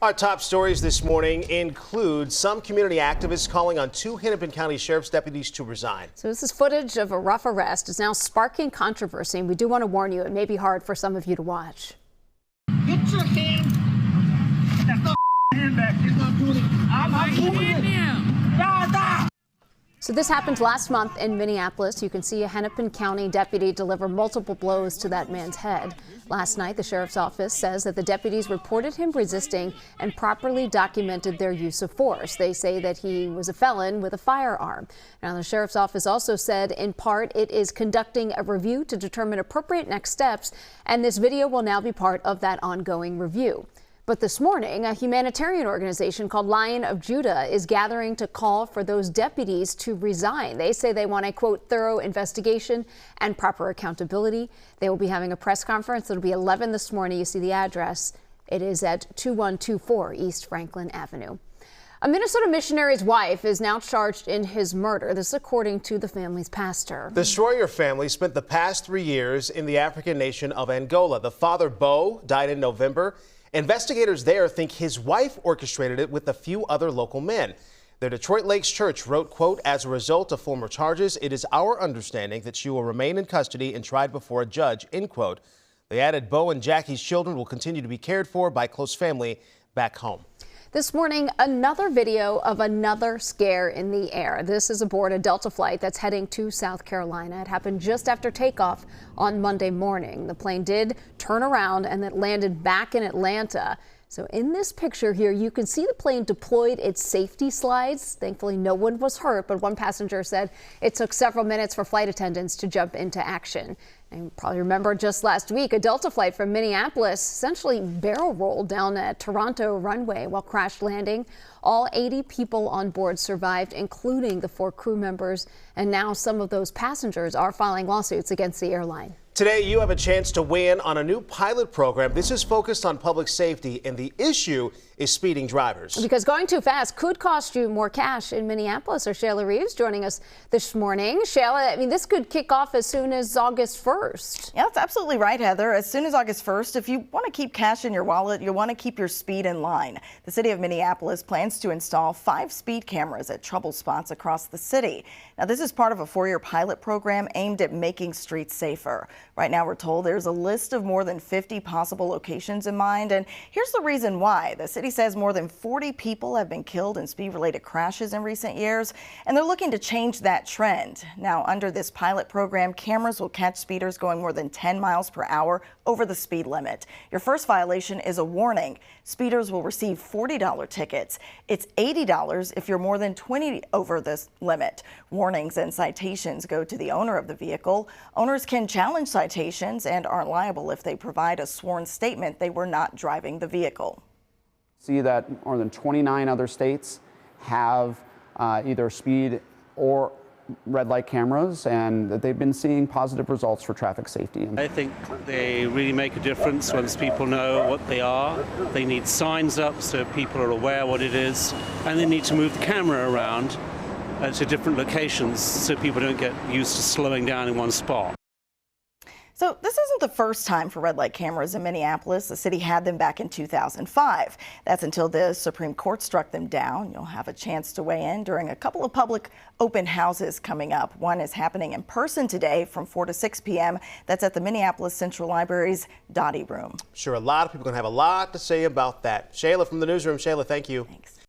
Our top stories this morning include some community activists calling on two Hennepin County Sheriff's deputies to resign. So this is footage of a rough arrest. It's now sparking controversy, and we do want to warn you, it may be hard for some of you to watch. Get your hand. That's not hand back. It's not doing it. I'm not doing it. So this happened last month in Minneapolis. You can see a Hennepin County deputy deliver multiple blows to that man's head. Last night, the sheriff's office says that the deputies reported him resisting and properly documented their use of force. They say that he was a felon with a firearm. Now, the sheriff's office also said, in part, it is conducting a review to determine appropriate next steps, and this video will now be part of that ongoing review. But this morning, a humanitarian organization called Lion of Judah is gathering to call for those deputies to resign. They say they want a, quote, thorough investigation and proper accountability. They will be having a press conference. It'll be 11 this morning. You see the address. It is at 2124 East Franklin Avenue. A Minnesota missionary's wife is now charged in his murder. This according to the family's pastor. The Stroyer family spent the past 3 years in the African nation of Angola. The father, Bo, died in November. Investigators there think his wife orchestrated it with a few other local men. The Detroit Lakes Church wrote, quote, as a result of former charges, it is our understanding that she will remain in custody and tried before a judge, end quote. They added Bo and Jackie's children will continue to be cared for by close family back home. This morning, another video of another scare in the air. This is aboard a Delta flight that's heading to South Carolina. It happened just after takeoff on Monday morning. The plane did turn around and it landed back in Atlanta. So in this picture here, you can see the plane deployed its safety slides. Thankfully, no one was hurt, but one passenger said it took several minutes for flight attendants to jump into action. And you probably remember just last week, a Delta flight from Minneapolis essentially barrel rolled down a Toronto runway while crash landing. All 80 people on board survived, including the 4 crew members. And now some of those passengers are filing lawsuits against the airline. Today, you have a chance to win on a new pilot program. This is focused on public safety, and the issue is speeding drivers. Because going too fast could cost you more cash in Minneapolis. Or Shayla Reeves joining us this morning. Shayla, I mean, this could kick off as soon as August 1st. Yeah, that's absolutely right, Heather. As soon as August 1st, if you want to keep cash in your wallet, you'll want to keep your speed in line. The city of Minneapolis plans to install 5 speed cameras at trouble spots across the city. Now, this is part of a 4-year pilot program aimed at making streets safer. Right now, we're told there's a list of more than 50 possible locations in mind, and here's the reason why. The city says more than 40 people have been killed in speed-related crashes in recent years, and they're looking to change that trend. Now, under this pilot program, cameras will catch speeders going more than 10 miles per hour over the speed limit. Your first violation is a warning. Speeders will receive $40 tickets. It's $80 if you're more than 20 over this limit. Warnings and citations go to the owner of the vehicle. Owners can challenge citations and aren't liable if they provide a sworn statement they were not driving the vehicle. See that more than 29 other states have either speed or red light cameras, and that they've been seeing positive results for traffic safety. I think they really make a difference once people know what they are. They need signs up so people are aware what it is, and they need to move the camera around to different locations so people don't get used to slowing down in one spot. So this isn't the first time for red light cameras in Minneapolis. The city had them back in 2005. That's until the Supreme Court struck them down. You'll have a chance to weigh in during a couple of public open houses coming up. One is happening in person today from 4 to 6 p.m. That's at the Minneapolis Central Library's Dottie Room. Sure, a lot of people are going to have a lot to say about that. Shayla from the newsroom. Shayla, thank you. Thanks.